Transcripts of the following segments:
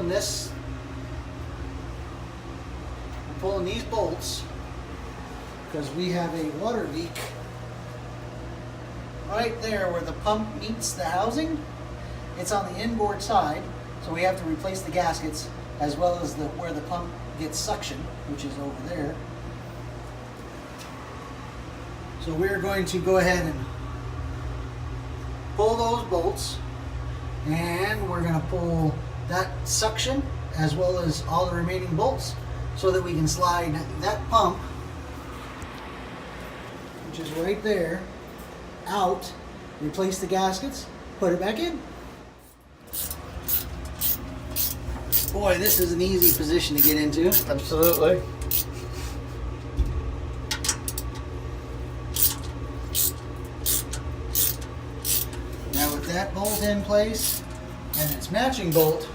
this. We're pulling these bolts because we have a water leak right there where the pump meets the housing. It's on the inboard side, so we have to replace the gaskets as well as where the pump gets suction, which is over there. So we're going to go ahead and pull those bolts, and we're going to pull that suction as well as all the remaining bolts so that we can slide that pump, which is right there, out, replace the gaskets, put it back in. Boy, this is an easy position to get into. Absolutely. Now with that bolt in place and its matching bolt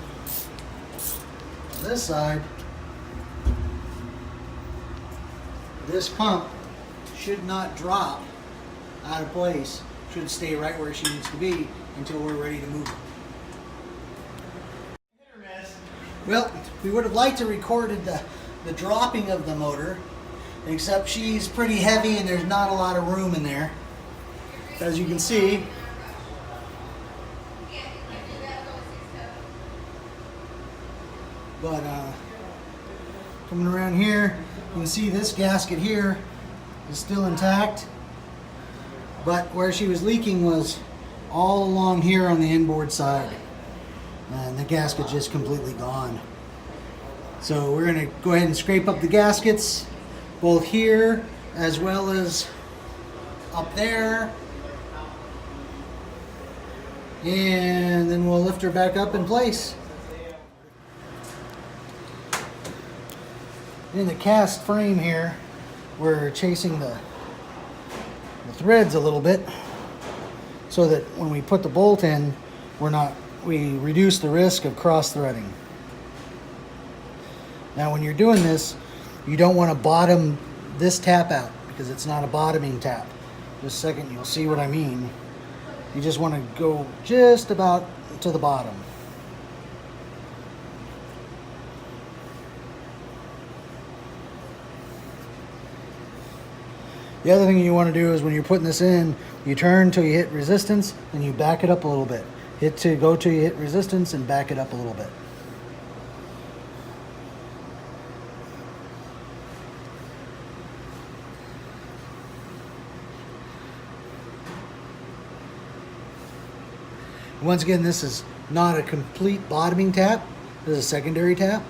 on this side, this pump should not drop out of place. Should stay right where she needs to be until we're ready to move it. Well, we would have liked to recorded the dropping of the motor, except she's pretty heavy and there's not a lot of room in there. As you can see, but coming around here, you can see this gasket here is still intact, but where she was leaking was all along here on the inboard side. And the gasket just completely gone. So we're going to go ahead and scrape up the gaskets, both here as well as up there. And then we'll lift her back up in place. In the cast frame here, we're chasing the threads a little bit so that when we put the bolt in, we reduce the risk of cross-threading. Now when you're doing this, you don't want to bottom this tap out because it's not a bottoming tap. Just a second, you'll see what I mean. You just want to go just about to the bottom. The other thing you want to do is when you're putting this in, you turn till you hit resistance and you back it up a little bit. Go till you hit resistance and back it up a little bit. Once again, this is not a complete bottoming tap. This is a secondary tap.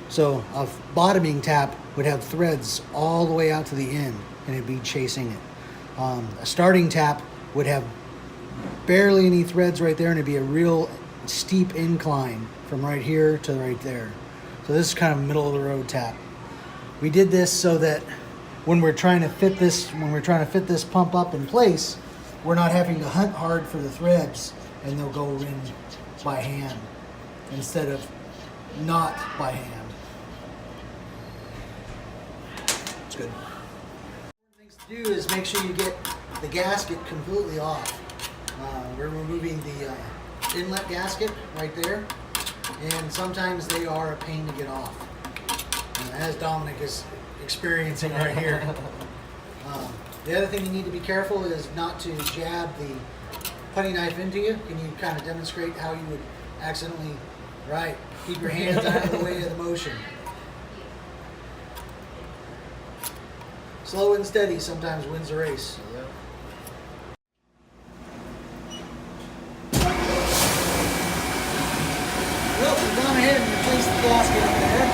So a bottoming tap would have threads all the way out to the end and it'd be chasing it. A starting tap would have barely any threads right there and it'd be a real steep incline from right here to right there. So this is kind of middle of the road tap. We did this so that when we're trying to fit this pump up in place, we're not having to hunt hard for the threads and they'll go in by hand instead of not by hand. It's good. Things to do is make sure you get the gasket completely off. We're removing the inlet gasket right there, and sometimes they are a pain to get off, as Dominic is experiencing right here. The other thing you need to be careful is not to jab the putty knife into you. Can you kind of demonstrate how you would accidentally, right, keep your hands out of the way of the motion. Slow and steady sometimes wins the race. Yep. Well, we've gone ahead and replaced the gasket up there.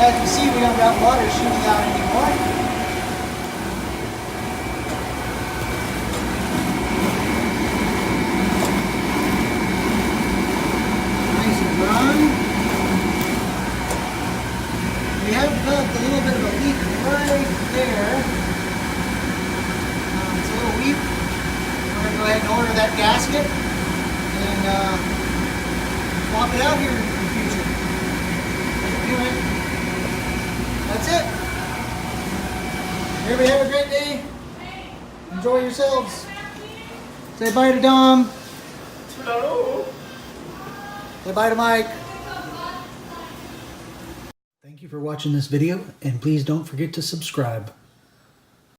As you see, we don't got water shooting out anymore. Nice and dry. We have developed a little bit of a leak right there. It's a little weak. We're going to go ahead and order that gasket and swap it out here in the future. Anyway, that's it. Everybody have a great day. Enjoy yourselves. Say bye to Dom. Hello. Say bye to Mike. Thank you for watching this video, and please don't forget to subscribe.